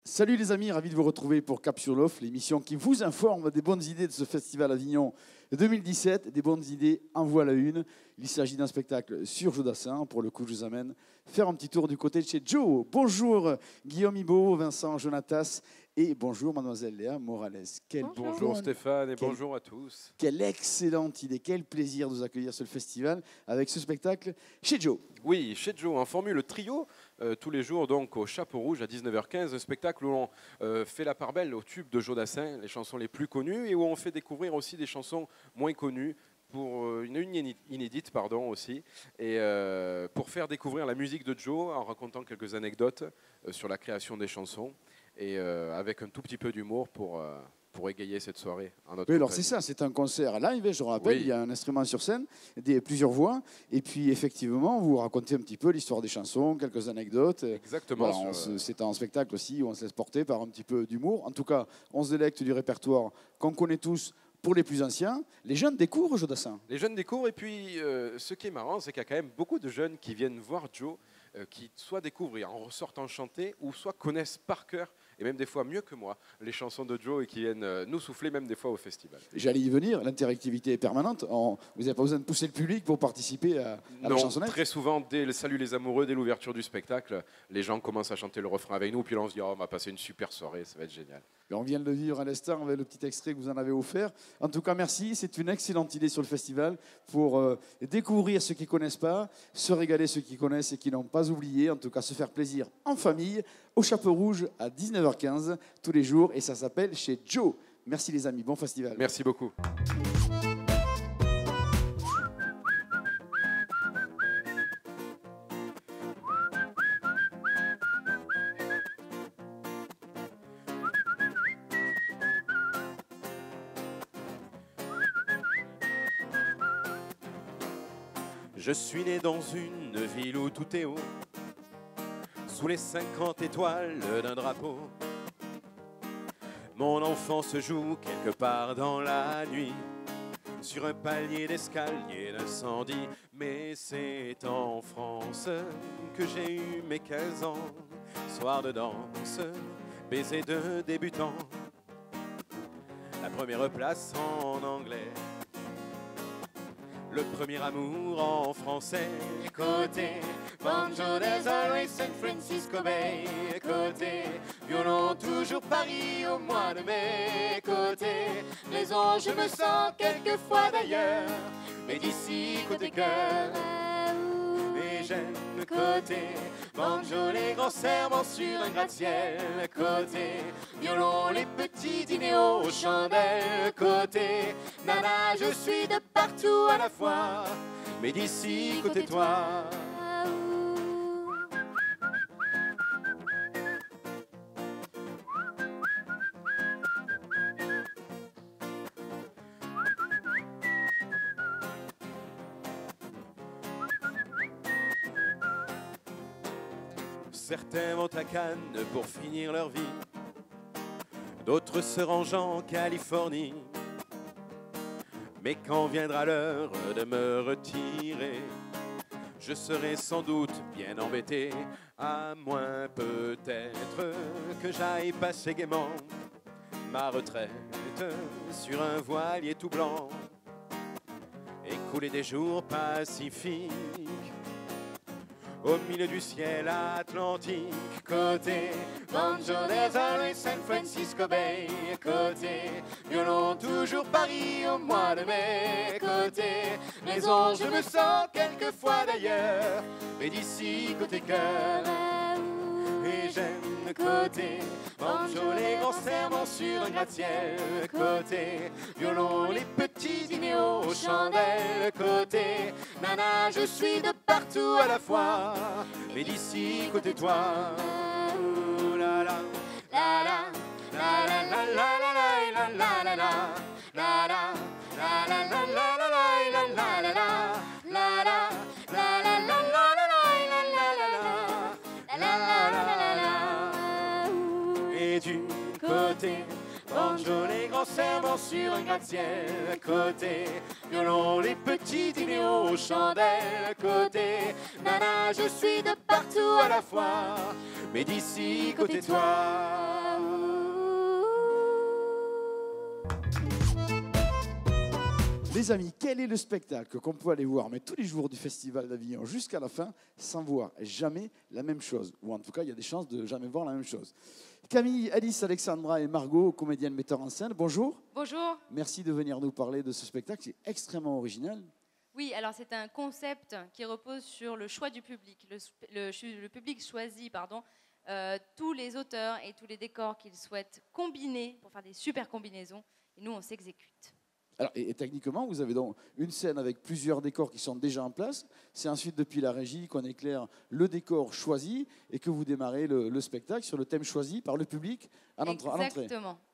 Salut les amis, ravi de vous retrouver pour Cap sur l'Off, l'émission qui vous informe des bonnes idées de ce festival Avignon 2017, des bonnes idées en voilà une. Il s'agit d'un spectacle sur Jodassin. Pour le coup, je vous amène faire un petit tour du côté de chez Joe. Bonjour Guillaume Ibo, Vincent Jonatas et bonjour Mademoiselle Léa Morales. Bonjour Stéphane et bonjour à tous. Quelle excellente idée, quel plaisir de vous accueillir sur le festival avec ce spectacle chez Joe. Oui, chez Joe, en formule trio, tous les jours donc au Chapeau Rouge à 19h15, un spectacle où l'on fait la part belle aux tubes de Jodassin, les chansons les plus connues, et où on fait découvrir aussi des chansons moins connues, pour une inédite aussi, et pour faire découvrir la musique de Joe en racontant quelques anecdotes sur la création des chansons, et avec un tout petit peu d'humour pour égayer cette soirée. Oui, alors c'est ça, c'est un concert live, je rappelle, oui. Il y a un instrument sur scène, plusieurs voix, et puis effectivement, vous racontez un petit peu l'histoire des chansons, quelques anecdotes. Exactement. Voilà, c'est un spectacle aussi où on se laisse porter par un petit peu d'humour. En tout cas, on se délecte du répertoire qu'on connaît tous. Pour les plus anciens, les jeunes découvrent Jodassin. Les jeunes découvrent, et puis ce qui est marrant, c'est qu'il y a quand même beaucoup de jeunes qui viennent voir Joe, qui soit découvrent en ressortant chanter, ou soit connaissent par cœur, et même des fois mieux que moi, les chansons de Joe et qui viennent nous souffler même des fois au festival. J'allais y venir, l'interactivité est permanente. Vous n'avez pas besoin de pousser le public pour participer à la chansonnette. Très souvent, dès le Salut les amoureux, dès l'ouverture du spectacle, les gens commencent à chanter le refrain avec nous, puis là on se dit oh, on va passer une super soirée, ça va être génial. Et on vient de le vivre à l'instant avec le petit extrait que vous en avez offert. En tout cas, merci, c'est une excellente idée sur le festival pour découvrir ceux qui ne connaissent pas, se régaler ceux qui connaissent et qui n'ont pas oublié, en tout cas se faire plaisir en famille, au Chapeau Rouge à 19h15 tous les jours, et ça s'appelle chez Joe. Merci les amis, bon festival. Merci beaucoup. Je suis né dans une ville où tout est haut, sous les 50 étoiles d'un drapeau. Mon enfance se joue quelque part dans la nuit, sur un palier d'escalier d'incendie. Mais c'est en France que j'ai eu mes 15 ans, soir de danse, baiser de débutant, la première place en anglais, le premier amour en français. Côté banjo, there's always San Francisco Bay. Côté violon, toujours Paris au mois de mai. Côté raison, je me sens quelquefois d'ailleurs, mais d'ici côté cœur. Et j'aime côté banjo, les grands serments sur un gratte-ciel. Côté violon, les petits dîners aux chandelles. Côté nana, je suis de partout à la fois, mais d'ici côté toi. Certains vont à Cannes pour finir leur vie, d'autres se rangent en Californie. Mais quand viendra l'heure de me retirer, je serai sans doute bien embêté, à moins peut-être que j'aille passer gaiement ma retraite sur un voilier tout blanc et couler des jours pacifiques au milieu du ciel atlantique. Côté banjo, there's always San Francisco Bay. Côté violon, toujours Paris au mois de mai. Côté raison, je me sens quelquefois d'ailleurs, mais d'ici côté cœur. Et j'aime côté banjo, les grands serments sur un gratte-ciel. Côté violon, les petits dîners aux chandelles. Côté nana, je suis de partout à la fois, mais d'ici côté toi. Ouh la la la la la la la la la la la la la la. Et du côté banjo, les grands serments sur un gratte-ciel. Côté violon, les petits dîners aux chandelles. Côté nana, je suis de partout à la fois, mais d'ici côté toi. Les amis, quel est le spectacle qu'on peut aller voir mais tous les jours du Festival d'Avignon jusqu'à la fin sans voir jamais la même chose? Ou en tout cas, il y a des chances de jamais voir la même chose. Camille, Alice, Alexandra et Margot, comédiennes metteurs en scène, bonjour. Bonjour. Merci de venir nous parler de ce spectacle, c'est extrêmement original. Oui, alors c'est un concept qui repose sur le choix du public. Le public choisit tous les auteurs et tous les décors qu'ils souhaitent combiner pour faire des super combinaisons. Et nous, on s'exécute. Alors, et techniquement, vous avez donc une scène avec plusieurs décors qui sont déjà en place. C'est ensuite, depuis la régie, qu'on éclaire le décor choisi et que vous démarrez le spectacle sur le thème choisi par le public à l'entrée.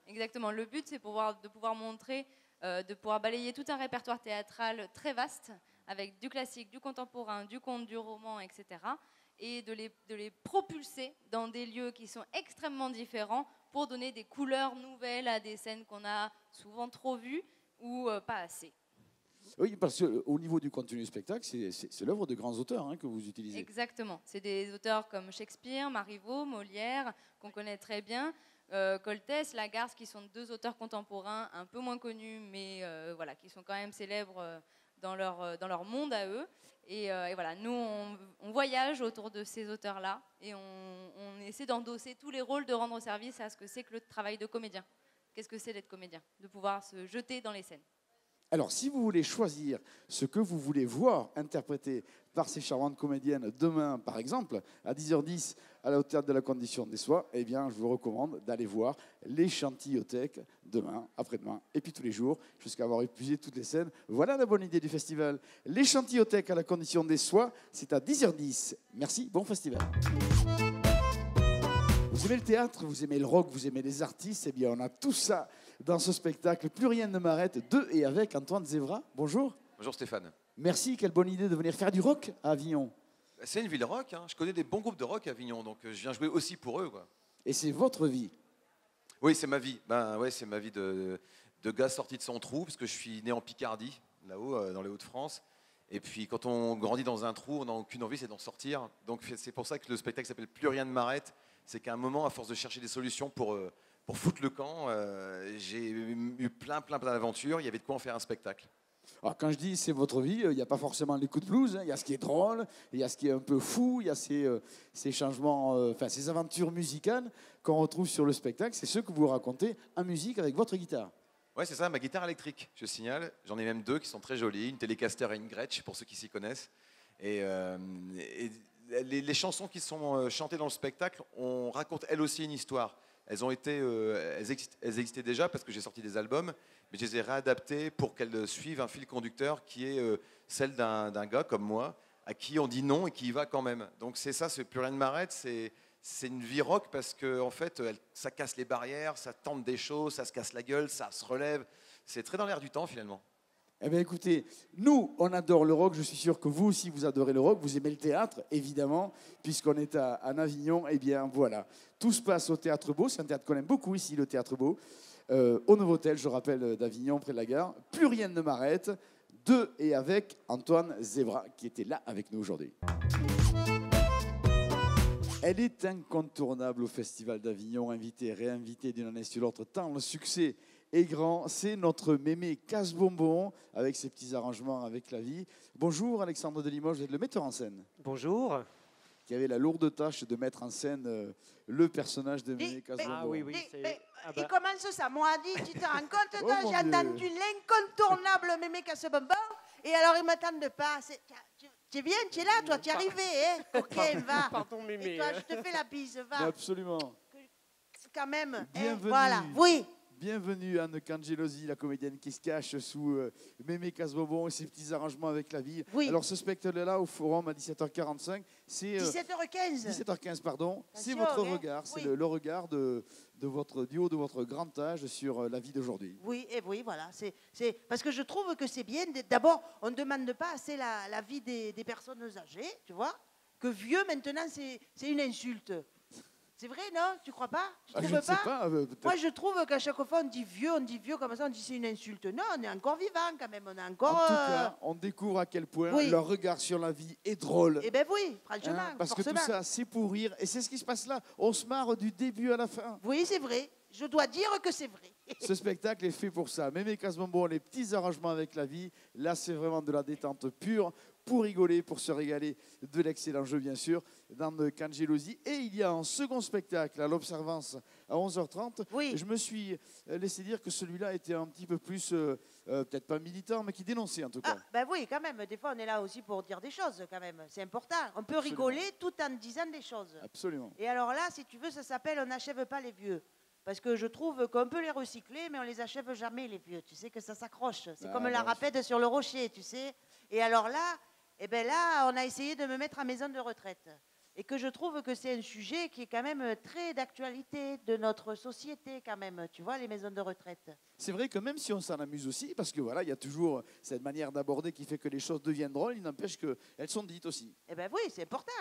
Exactement. Le but, c'est de pouvoir montrer, de pouvoir balayer tout un répertoire théâtral très vaste, avec du classique, du contemporain, du conte, du roman, etc. Et de les propulser dans des lieux qui sont extrêmement différents pour donner des couleurs nouvelles à des scènes qu'on a souvent trop vues ou pas assez. Oui, parce qu'au niveau du contenu du spectacle, c'est l'œuvre de grands auteurs que vous utilisez. Exactement. C'est des auteurs comme Shakespeare, Marivaux, Molière, qu'on connaît très bien, Coltès, Lagarce, qui sont deux auteurs contemporains un peu moins connus, mais voilà, qui sont quand même célèbres dans leur monde à eux. Et voilà, nous, on voyage autour de ces auteurs-là et on essaie d'endosser tous les rôles, de rendre service à ce que c'est que le travail de comédien. Qu'est-ce que c'est d'être comédien? De pouvoir se jeter dans les scènes. Alors, si vous voulez choisir ce que vous voulez voir interprété par ces charmantes comédiennes demain, par exemple, à 10h10 au Théâtre de la Condition des Soies, eh bien, je vous recommande d'aller voir les Chantilliothèques demain, après-demain, et puis tous les jours, jusqu'à avoir épuisé toutes les scènes. Voilà la bonne idée du festival. Les Chantilliothèques à la Condition des Soies, c'est à 10h10. Merci, bon festival. Vous aimez le théâtre, vous aimez le rock, vous aimez les artistes, eh bien on a tout ça dans ce spectacle. Plus rien ne m'arrête, de et avec Antoine Zevra. Bonjour. Bonjour Stéphane. Merci, quelle bonne idée de venir faire du rock à Avignon. C'est une ville rock, je connais des bons groupes de rock à Avignon, donc je viens jouer aussi pour eux. Et c'est votre vie? Oui, c'est ma vie. C'est ma vie de gars sorti de son trou, parce que je suis né en Picardie, là-haut, dans les Hauts-de-France. Et puis quand on grandit dans un trou, on n'a aucune envie, c'est d'en sortir. Donc c'est pour ça que le spectacle s'appelle Plus rien ne m'arrête. C'est qu'à un moment, à force de chercher des solutions pour foutre le camp, j'ai eu plein d'aventures. Il y avait de quoi en faire un spectacle. Alors, quand je dis c'est votre vie, il n'y a pas forcément les coups de blues. Il y a ce qui est drôle, il y a ce qui est un peu fou, il y a ces changements, ces aventures musicales qu'on retrouve sur le spectacle. C'est ce que vous racontez en musique avec votre guitare. Ouais, c'est ça, ma guitare électrique, je signale. J'en ai même deux qui sont très jolies, une Telecaster et une Gretsch, pour ceux qui s'y connaissent. Et les chansons qui sont chantées dans le spectacle, on raconte elles aussi une histoire. Elles existaient déjà parce que j'ai sorti des albums, mais je les ai réadaptées pour qu'elles suivent un fil conducteur qui est celle d'un gars comme moi, à qui on dit non et qui y va quand même. Donc c'est ça, c'est Plus rien ne m'arrête, c'est une vie rock parce que en fait, ça casse les barrières, ça tente des choses, ça se casse la gueule, ça se relève. C'est très dans l'air du temps finalement. Eh bien écoutez, nous on adore le rock, je suis sûr que vous aussi vous adorez le rock, vous aimez le théâtre évidemment, puisqu'on est à Avignon, eh bien voilà. Tout se passe au Théâtre Beau, c'est un théâtre qu'on aime beaucoup ici, le Théâtre Beau, au Novotel, je rappelle, d'Avignon, près de la gare. Plus rien ne m'arrête, de et avec Antoine Zevra, qui était là avec nous aujourd'hui. Elle est incontournable au Festival d'Avignon, invitée, réinvitée d'une année sur l'autre, tant le succès est grand. C'est notre mémé casse-bonbon, avec ses petits arrangements avec la vie. Bonjour Alexandre de Limoges, vous êtes le metteur en scène. Bonjour. Qui avait la lourde tâche de mettre en scène le personnage de mémé casse-bonbon. Ah oui. Il commence ça, moi dit, tu te rends compte, Oh, toi, mon j'ai Dieu. entendu l'incontournable mémé casse-bonbon, et alors ils m'attendent pas. Tu viens, tu es là, toi, tu es arrivé, hein. Ok, va. Pardon, mémé. Et toi, je te fais la bise, va. Absolument. Quand même, hein, Bienvenue. voilà, oui. Bienvenue Anne Cangelosi, la comédienne qui se cache sous mémé casse-bonbon et ses petits arrangements avec la vie. Oui. Alors ce spectacle-là au Forum à 17h45, c'est 17h15. 17h15, pardon. C'est Attention, votre hein. regard, c'est Oui. le regard de votre duo, de votre grand âge sur la vie d'aujourd'hui. Oui, et oui, voilà. C'est parce que je trouve que c'est bien. D'abord, on ne demande pas assez la vie des personnes âgées, tu vois. Que vieux, maintenant, c'est une insulte. C'est vrai, non? Tu crois pas? Tu Ah, trouves je ne sais pas? pas. Moi, je trouve qu'à chaque fois, on dit vieux comme ça, on dit c'est une insulte. Non, on est encore vivant quand même. On est En encore. tout cas, on découvre à quel point Oui. leur regard sur la vie est drôle. Eh bien, oui, franchement. Hein, parce forcément. que tout ça, c'est pour rire. Et c'est ce qui se passe là. On se marre du début à la fin. Oui, c'est vrai. je dois dire que c'est vrai. Ce spectacle est fait pour ça. Mémé Casse-Bonbon, les petits arrangements avec la vie. Là, c'est vraiment de la détente pure pour rigoler, pour se régaler de l'excellent jeu, bien sûr, dans le Cangelosi. Et il y a un second spectacle à l'Observance à 11h30. Oui. Je me suis laissé dire que celui-là était un petit peu plus, peut-être pas militant, mais qui dénonçait en tout cas. Ah, ben oui, quand même. Des fois, on est là aussi pour dire des choses, quand même. C'est important. On peut Absolument. rigoler tout en disant des choses. Absolument. Et alors là, si tu veux, ça s'appelle « On n'achève pas les vieux ». Parce que je trouve qu'on peut les recycler, mais on les achève jamais, les vieux. Tu sais que ça s'accroche. C'est Ah, comme la bah, rapède sur le rocher, tu sais. Et alors là, eh ben là, on a essayé de me mettre à maison de retraite. Et que je trouve que c'est un sujet qui est quand même très d'actualité de notre société, quand même. Tu vois, les maisons de retraite. C'est vrai que même si on s'en amuse aussi, parce que voilà, il y a toujours cette manière d'aborder qui fait que les choses deviennent drôles, il n'empêche qu'elles sont dites aussi. Eh ben oui, c'est important.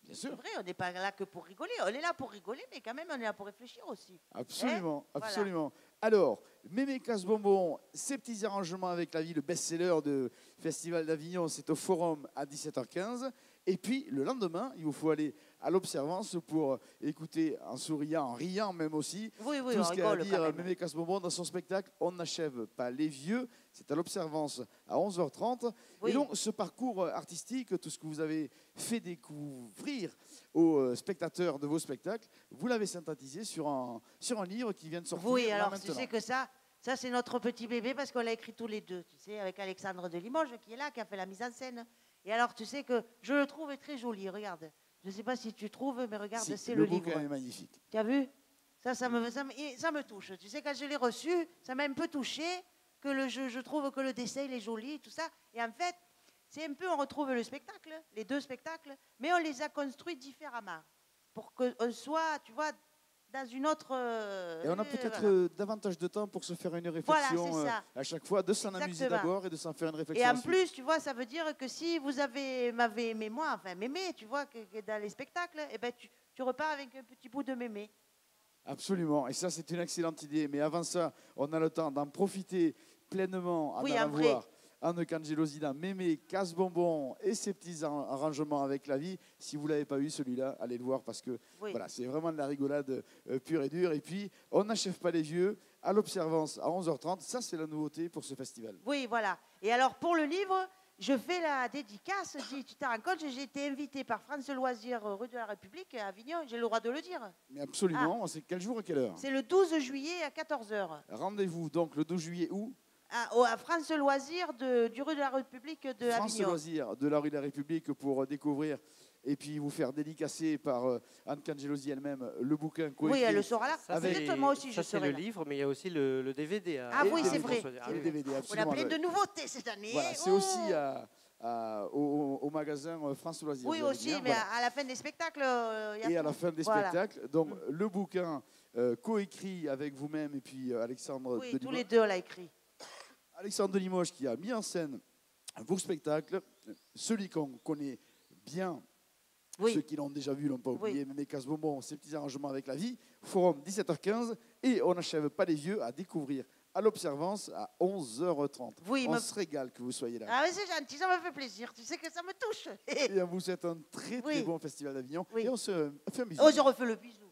Bien C'est sûr. vrai, on n'est pas là que pour rigoler. On est là pour rigoler, mais quand même, on est là pour réfléchir aussi. Absolument, Voilà. absolument. Alors, Mémé Casse-Bonbon, ses petits arrangements avec la vie, le best-seller de Festival d'Avignon, c'est au Forum à 17h15. Et puis, le lendemain, il vous faut aller à l'Observance pour écouter en souriant, en riant même aussi, Oui, oui, tout on ce qu'a à rigole quand dire même. Mémé Casse-Bonbon dans son spectacle « On n'achève pas les vieux ». C'est à l'Observance à 11h30. Oui. Et donc, ce parcours artistique, tout ce que vous avez fait découvrir aux spectateurs de vos spectacles, vous l'avez synthétisé sur un livre qui vient de sortir Oui, là alors maintenant. tu sais que ça c'est notre petit bébé parce qu'on l'a écrit tous les deux, tu sais, avec Alexandre de Limoges qui est là, qui a fait la mise en scène. Et alors tu sais que je le trouve très joli, regarde. Je ne sais pas si tu trouves, mais regarde, Si, c'est le livre. bouquin est magnifique. Tu as vu ça me touche. Tu sais, quand je l'ai reçu, ça m'a un peu touché, que je trouve que le dessin il est joli, tout ça. Et en fait, c'est un peu, on retrouve le spectacle, les deux spectacles, mais on les a construits différemment. Pour qu'on soit, tu vois, dans une autre... Et on a peut-être voilà. davantage de temps pour se faire une Voilà, réflexion c'est ça. à chaque fois, de s'en amuser Exactement. d'abord et de s'en faire une réflexion. Et en ensuite. plus, tu vois, ça veut dire que si vous m'avez aimé moi, enfin m'aimer, tu vois, que dans les spectacles, eh ben, tu repars avec un petit bout de mémé. Absolument, et ça c'est une excellente idée. Mais avant ça, on a le temps d'en profiter pleinement, Oui, d'en en vrai. avoir Anne Cangelosida, Mémé, Casse-Bonbon et ses petits arrangements avec la vie. Si vous ne l'avez pas vu celui-là, allez le voir parce que Oui. voilà, c'est vraiment de la rigolade pure et dure. Et puis, on n'achève pas les vieux à l'Observance à 11h30. Ça, c'est la nouveauté pour ce festival. Oui, voilà. Et alors, pour le livre, je fais la dédicace. Tu te rends compte, j'ai été invitée par France Loisirs, rue de la République, à Avignon. J'ai le droit de le dire. Mais absolument, c'est quel jour et quelle heure? C'est le 12 juillet à 14h. Rendez-vous donc le 12 juillet où? À France Loisirs du rue de la République de France Avignon. Loisirs de la rue de la République pour découvrir et puis vous faire dédicacer par Anne Cangelosi elle-même le bouquin Oui, coécrit. elle le sera là. Avec- Peut-être moi aussi, je Ça, c'est serai le là. livre, mais il y a aussi le DVD. Ah oui, c'est vrai. Ah C'est le oui. DVD, On a absolument. plein de nouveautés cette année. Voilà, c'est Oh. aussi au magasin France Loisirs. Oui, vous allez aussi, bien, mais voilà. à la fin des spectacles, il y a Et à tout. la fin des Voilà. spectacles, donc le bouquin coécrit avec vous-même et puis Alexandre Oui, de tous Limoges. les deux, on l'a écrit. Alexandre de Limoges qui a mis en scène vos spectacles, celui qu'on connaît bien. Oui. Ceux qui l'ont déjà vu l'ont pas Oui. oublié, Mémé Casse-Bonbon, ses petits arrangements avec la vie. Forum 17h15 et on n'achève pas les vieux à découvrir à l'Observance à 11h30. Oui, on me- se régale que vous soyez là. Ah oui, c'est gentil, ça me fait plaisir. Tu sais que ça me touche. Et on vous souhaite un très très Oui. bon festival d'Avignon. Oui. Et on se fait un bisou. Oh, je refais le bisou.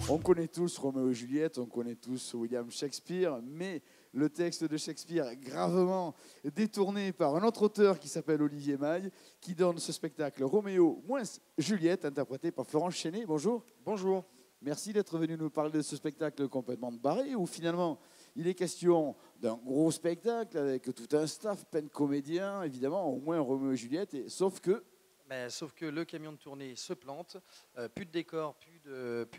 On connaît tous Roméo et Juliette, on connaît tous William Shakespeare, mais le texte de Shakespeare est gravement détourné par un autre auteur qui s'appelle Olivier Maille, qui donne ce spectacle Roméo moins Juliette, interprété par Florence Chenet. Bonjour. Bonjour. Merci d'être venu nous parler de ce spectacle complètement barré, où finalement il est question d'un gros spectacle avec tout un staff, plein de comédiens, évidemment, au moins Roméo et Juliette, sauf que Ben, sauf que le camion de tournée se plante, plus de décor, plus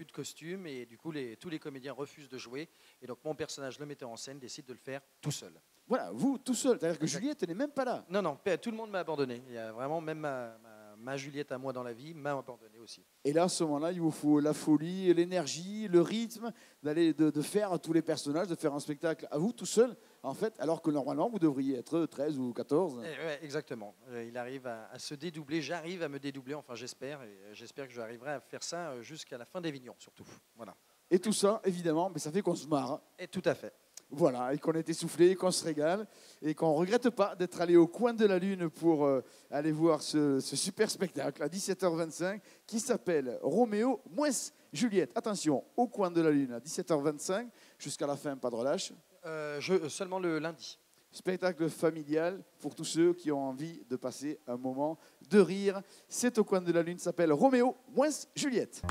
de costumes, et du coup tous les comédiens refusent de jouer. Et donc mon personnage, le metteur en scène, décide de le faire tout seul. voilà, vous tout seul, c'est-à-dire que Exact. Juliette n'est même pas là. Non, non, tout le monde m'a abandonné. Il y a vraiment même ma Juliette à moi dans la vie m'a abandonné aussi. Et là, à ce moment-là, il vous faut la folie, l'énergie, le rythme, de faire tous les personnages, de faire un spectacle à vous tout seul, en fait, alors que normalement, vous devriez être 13 ou 14. Ouais, exactement. Il arrive à se dédoubler. J'arrive à me dédoubler, enfin j'espère. Et j'espère que j'arriverai à faire ça jusqu'à la fin d'Avignon, surtout. Voilà. Et tout ça, évidemment, mais ça fait qu'on se marre. Et tout à fait. Voilà, et qu'on est essoufflé, qu'on se régale, et qu'on ne regrette pas d'être allé au coin de la Lune pour aller voir ce super spectacle à 17h25 qui s'appelle Roméo moins Juliette. Attention, au coin de la lune à 17h25, jusqu'à la fin, pas de relâche. Seulement le lundi. Spectacle familial pour tous ceux qui ont envie de passer un moment de rire. C'est au coin de la lune, s'appelle Roméo moins Juliette.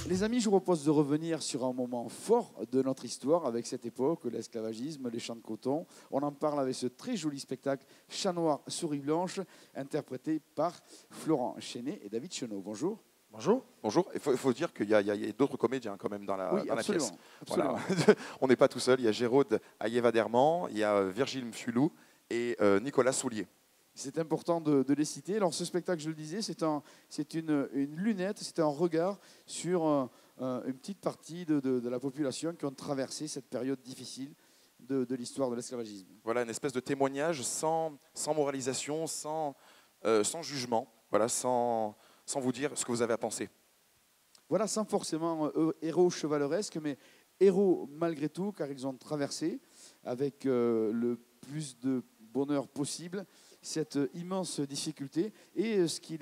Les amis, je vous propose de revenir sur un moment fort de notre histoire avec cette époque, l'esclavagisme, les champs de coton. On en parle avec ce très joli spectacle Chat noir, souris blanche, interprété par Florent Chenet et David Chenot. Bonjour. Bonjour. Bonjour, il faut dire qu'il y a d'autres comédiens quand même dans la, Oui, dans la absolument. pièce. Absolument. Voilà. On n'est pas tout seul, il y a Géraude Aïeva-Derman, il y a Virgile Mfulou et Nicolas Soulier. C'est important de les citer. Alors ce spectacle, je le disais, c'est une lunette, c'est un regard sur une petite partie de la population qui ont traversé cette période difficile de l'histoire de l'esclavagisme. Voilà, une espèce de témoignage sans moralisation, sans jugement, voilà, sans vous dire ce que vous avez à penser. Voilà, sans forcément héros chevaleresques, mais héros malgré tout, car ils ont traversé avec le plus de bonheur possible cette immense difficulté. Et ce qui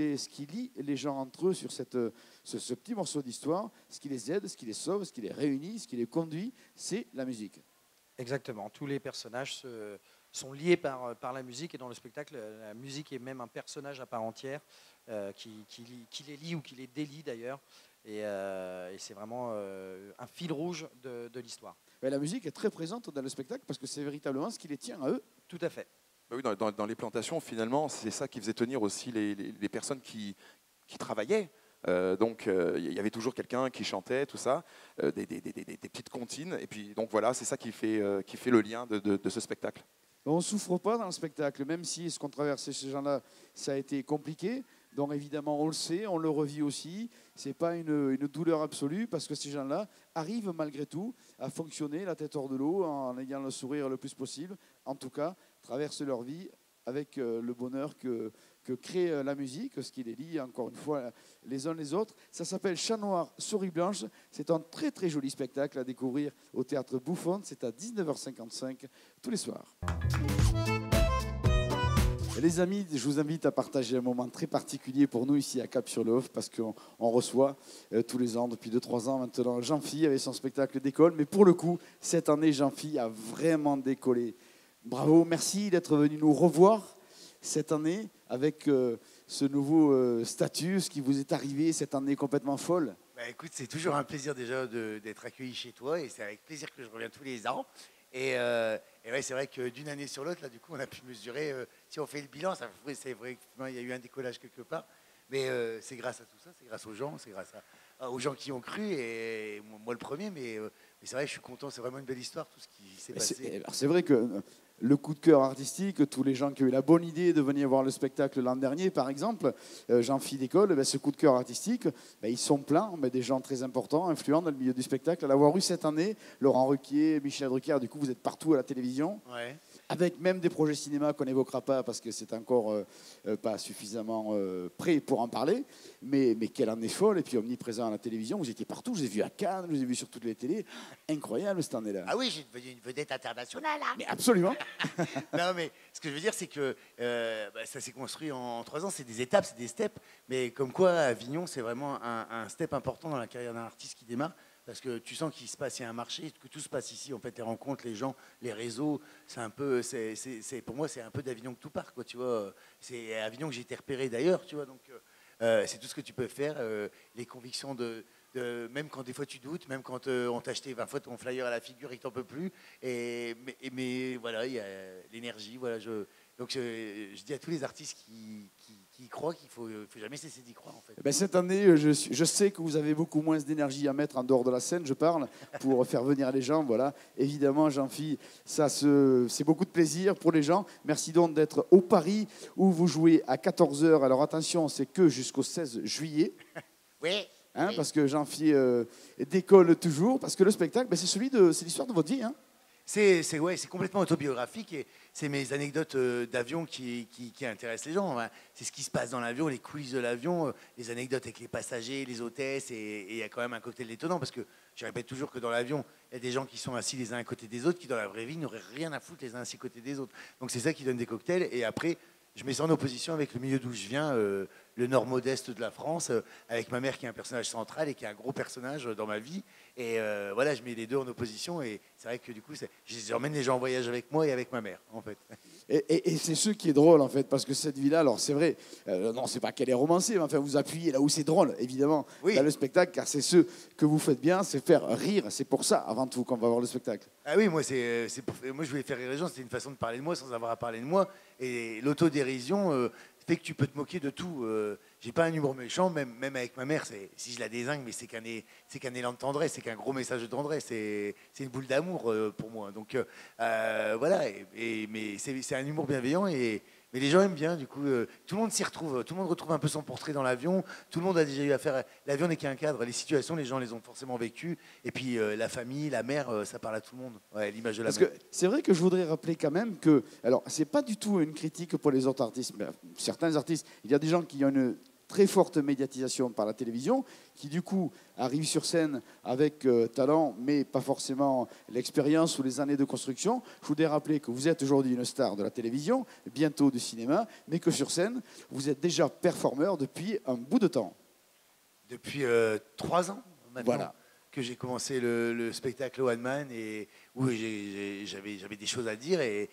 lie les gens entre eux sur ce petit morceau d'histoire, ce qui les aide, ce qui les sauve, ce qui les réunit, ce qui les conduit, c'est la musique. Exactement. Tous les personnages sont liés par la musique, et dans le spectacle, la musique est même un personnage à part entière qui les lie ou qui les délie d'ailleurs. Et c'est vraiment un fil rouge de l'histoire. Mais la musique est très présente dans le spectacle parce que c'est véritablement ce qui les tient à eux. Tout à fait. Bah oui, dans les plantations, finalement, c'est ça qui faisait tenir aussi les personnes qui travaillaient. Donc, il y avait toujours quelqu'un qui chantait, tout ça, des petites comptines. Et puis, donc voilà, c'est ça qui fait le lien de ce spectacle. On ne souffre pas dans le spectacle, même si ce qu'ont traversé ces gens-là, ça a été compliqué. Donc évidemment, on le sait, on le revit aussi. Ce n'est pas une douleur absolue parce que ces gens-là arrivent malgré tout à fonctionner la tête hors de l'eau en ayant le sourire le plus possible. En tout cas, traversent leur vie avec le bonheur que crée la musique, ce qui les lie encore une fois les uns les autres. Ça s'appelle Chat noir, souris blanche. C'est un très très joli spectacle à découvrir au Théâtre Bouffon. C'est à 19h55 tous les soirs. Les amis, je vous invite à partager un moment très particulier pour nous ici à Cap-sur-le-Haut parce qu'on reçoit tous les ans, depuis 2-3 ans maintenant, Jean-Phi avec son spectacle d'école. Mais pour le coup, cette année, Jean-Phi a vraiment décollé. Bravo, merci d'être venu nous revoir cette année avec ce nouveau statut, ce qui vous est arrivé cette année complètement folle. Bah, écoute, c'est toujours un plaisir déjà d'être accueilli chez toi et c'est avec plaisir que je reviens tous les ans. Et ouais, c'est vrai que d'une année sur l'autre, là, du coup, on a pu mesurer. Si on fait le bilan, c'est vrai qu'il y a eu un décollage quelque part. Mais c'est grâce à tout ça, c'est grâce aux gens, c'est grâce aux gens qui ont cru. Et moi, le premier, mais c'est vrai, je suis content. C'est vraiment une belle histoire, tout ce qui s'est passé. C'est vrai que le coup de cœur artistique, tous les gens qui ont eu la bonne idée de venir voir le spectacle l'an dernier, par exemple, Jean-Phi d'école, ce coup de cœur artistique, ils sont pleins, des gens très importants, influents dans le milieu du spectacle. À l'avoir eu cette année, Laurent Ruquier, Michel Drucker, du coup, vous êtes partout à la télévision. Ouais. Avec même des projets cinéma qu'on n'évoquera pas parce que c'est encore pas suffisamment prêt pour en parler, mais quelle année folle, et puis omniprésent à la télévision, vous étiez partout, je vous ai vu à Cannes, je vous ai vu sur toutes les télés, incroyable cette année-là. Ah oui, j'ai devenu une vedette internationale. Hein. Mais absolument. Non, mais ce que je veux dire, c'est que ça s'est construit en 3 ans, c'est des étapes, c'est des steps, mais comme quoi Avignon, c'est vraiment un step important dans la carrière d'un artiste qui démarre. Parce que tu sens qu'il se passe, il y a un marché, que tout se passe ici. En fait, les rencontres, les gens, les réseaux, c'est un peu, pour moi, c'est un peu d'Avignon que tout part, quoi. Tu vois, c'est à Avignon que j'ai été repéré d'ailleurs, tu vois. Donc, c'est tout ce que tu peux faire, les convictions même quand des fois tu doutes, même quand on t'a acheté 20 fois ton flyer à la figure et que t'en peux plus. Mais voilà, il y a l'énergie. Voilà, donc je dis à tous les artistes qui y croient qu'il faut jamais cesser d'y croire en fait. Cette année, je sais que vous avez beaucoup moins d'énergie à mettre en dehors de la scène, je parle, pour faire venir les gens. Voilà, évidemment, Jean-Phi, c'est beaucoup de plaisir pour les gens. Merci donc d'être au Paris où vous jouez à 14h. Alors attention, c'est que jusqu'au 16 juillet. Oui. Oui. Parce que Jean-Phi décolle toujours, parce que le spectacle, c'est l'histoire de votre vie. Hein. C'est complètement autobiographique et c'est mes anecdotes d'avion qui intéressent les gens. Hein. C'est ce qui se passe dans l'avion, les coulisses de l'avion, les anecdotes avec les passagers, les hôtesses, et il y a quand même un cocktail détonnant parce que je répète toujours que dans l'avion, il y a des gens qui sont assis les uns à côté des autres qui, dans la vraie vie, n'auraient rien à foutre les uns assis à côté des autres. Donc c'est ça qui donne des cocktails et après, je mets ça en opposition avec le milieu d'où je viens. le nord modeste de la France, avec ma mère qui est un personnage central et qui est un gros personnage dans ma vie. Et voilà, je mets les deux en opposition. Et c'est vrai que du coup, j'emmène les gens en voyage avec moi et avec ma mère, en fait. Et c'est ce qui est drôle, en fait, parce que cette vie-là, alors c'est vrai, non, c'est pas qu'elle est romancée, mais enfin, vous appuyez là où c'est drôle, évidemment, Oui. dans le spectacle, car c'est ce que vous faites bien, c'est faire rire. C'est pour ça, avant tout, qu'on va voir le spectacle. Ah oui, moi, moi je voulais faire rire les gens, c'était une façon de parler de moi sans avoir à parler de moi. Et l'autodérision fait que tu peux te moquer de tout. J'ai pas un humour méchant, même avec ma mère, si je la dézingue, mais c'est qu'un élan de tendresse, c'est qu'un gros message de tendresse, c'est une boule d'amour pour moi. Donc voilà, mais c'est un humour bienveillant mais les gens aiment bien, du coup, tout le monde s'y retrouve, tout le monde retrouve un peu son portrait dans l'avion, tout le monde a déjà eu affaire, l'avion n'est qu'un cadre, les situations, les gens les ont forcément vécues, et puis la famille, la mère, ça parle à tout le monde, ouais, l'image de la Parce mère. que c'est vrai que je voudrais rappeler quand même que, alors, c'est pas du tout une critique pour les autres artistes, mais certains artistes, il y a des gens qui ont une très forte médiatisation par la télévision, qui du coup arrivent sur scène avec talent, mais pas forcément l'expérience ou les années de construction. Je voudrais rappeler que vous êtes aujourd'hui une star de la télévision, bientôt du cinéma, mais que sur scène, vous êtes déjà performeur depuis un bout de temps. Depuis 3 ans maintenant Voilà. que j'ai commencé le spectacle One Man et où j'avais des choses à dire et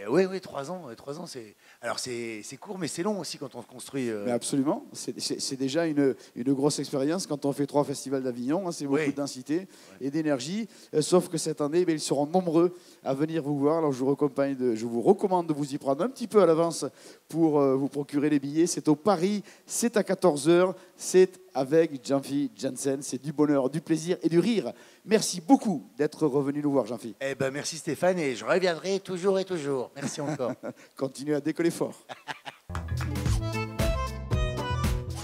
oui, 3 ans, 3 ans c'est court mais c'est long aussi quand on se construit. Mais absolument, c'est déjà une grosse expérience quand on fait 3 festivals d'Avignon, hein, c'est beaucoup Oui. de densité et d'énergie, sauf que cette année, ils seront nombreux à venir vous voir, alors je vous recommande de vous y prendre un petit peu à l'avance pour vous procurer les billets, c'est au Paris, c'est à 14h, c'est avec Jean-Philippe Janssen, c'est du bonheur, du plaisir et du rire. Merci beaucoup d'être revenu nous voir, Jean-Philippe. Eh ben merci Stéphane et je reviendrai toujours et toujours. Merci encore. Continuez à décoller fort.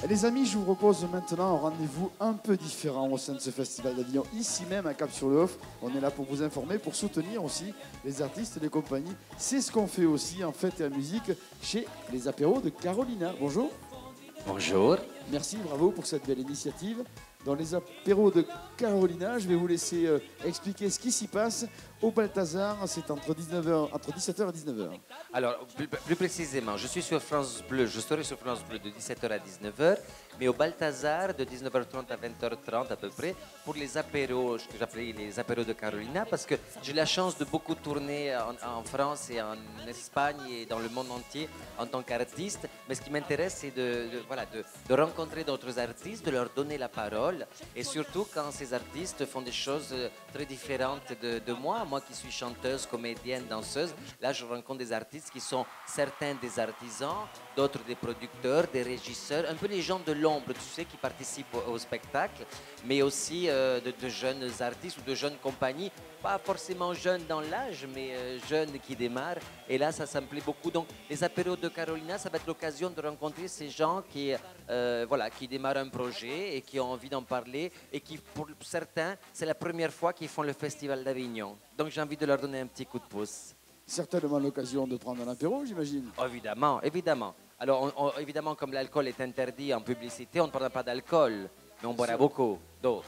Les amis, je vous propose maintenant un rendez-vous un peu différent au sein de ce festival d'Avignon, ici même à Cap-sur-le-Hoff. On est là pour vous informer, pour soutenir aussi les artistes et les compagnies. C'est ce qu'on fait aussi en fête et en musique chez les apéros de Carolina. Bonjour. Bonjour. Merci, bravo pour cette belle initiative. Dans les apéros de Carolina, je vais vous laisser expliquer ce qui s'y passe. Au Balthazar, c'est entre 17h et 19h. Alors, plus précisément, je suis sur France Bleu, je serai sur France Bleu de 17h à 19h, mais au Balthazar de 19h30 à 20h30 à peu près, pour les apéros, ce que j'appelais les apéros de Carolina, parce que j'ai la chance de beaucoup tourner en France et en Espagne et dans le monde entier en tant qu'artiste. Mais ce qui m'intéresse, c'est de rencontrer d'autres artistes, de leur donner la parole, et surtout quand ces artistes font des choses très différentes de moi qui suis chanteuse, comédienne, danseuse, là je rencontre des artistes qui sont certains des artisans, d'autres des producteurs, des régisseurs, un peu les gens de l'ombre, tu sais, qui participent au spectacle, mais aussi de jeunes artistes ou de jeunes compagnies, pas forcément jeunes dans l'âge, mais jeunes qui démarrent. Et là, ça me plaît beaucoup. Donc, les apéros de Carolina, ça va être l'occasion de rencontrer ces gens qui démarrent un projet et qui ont envie d'en parler et qui, pour certains, c'est la première fois qu'ils font le Festival d'Avignon. Donc, j'ai envie de leur donner un petit coup de pouce. Certainement l'occasion de prendre un apéro, j'imagine. Oh, évidemment, évidemment. Alors, évidemment, comme l'alcool est interdit en publicité, on ne prendra pas d'alcool, mais on boira beaucoup d'eau.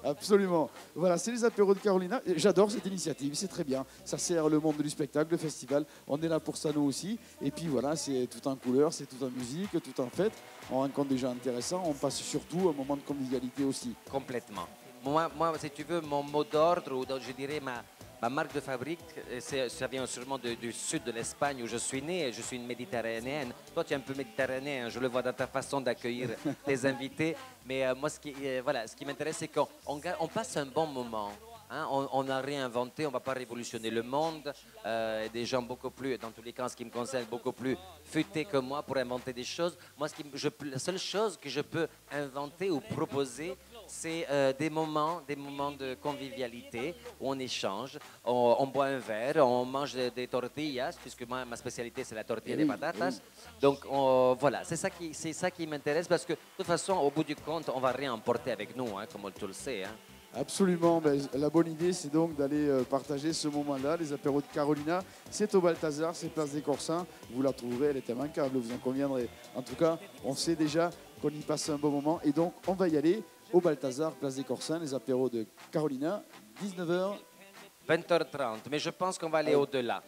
Absolument. Voilà, c'est les apéros de Carolina. J'adore cette initiative, c'est très bien. Ça sert le monde du spectacle, le festival. On est là pour ça, nous aussi. Et puis voilà, c'est tout en couleur, c'est tout en musique, tout en fête. On rencontre des gens intéressants. On passe surtout un moment de convivialité aussi. Complètement. Moi, si tu veux, mon mot d'ordre, ou je dirais ma marque de fabrique, ça vient sûrement du sud de l'Espagne où je suis né. Je suis une méditerranéenne. Toi, tu es un peu méditerranéen. Je le vois dans ta façon d'accueillir tes invités. Mais moi, ce qui m'intéresse, c'est qu'on passe un bon moment. Hein, on n'a rien inventé, on ne va pas révolutionner le monde. Des gens beaucoup plus, dans tous les cas, en ce qui me concerne, beaucoup plus futés que moi pour inventer des choses. Moi, la seule chose que je peux inventer ou proposer, c'est des moments de convivialité où on échange, on boit un verre, on mange des tortillas, puisque moi, ma spécialité, c'est la tortilla de patatas. Donc, voilà, c'est ça qui m'intéresse, parce que de toute façon, au bout du compte, on ne va rien emporter avec nous, hein, comme tu le sais. Hein. Absolument. Ben, la bonne idée, c'est donc d'aller partager ce moment-là. Les apéros de Carolina, c'est au Balthazar, c'est place des Corsins. Vous la trouverez, elle est immanquable, vous en conviendrez. En tout cas, on sait déjà qu'on y passe un bon moment. Et donc, on va y aller au Balthazar, place des Corsins, les apéros de Carolina, 19h. 20h30, mais je pense qu'on va aller au-delà.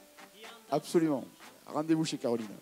Absolument. Rendez-vous chez Carolina.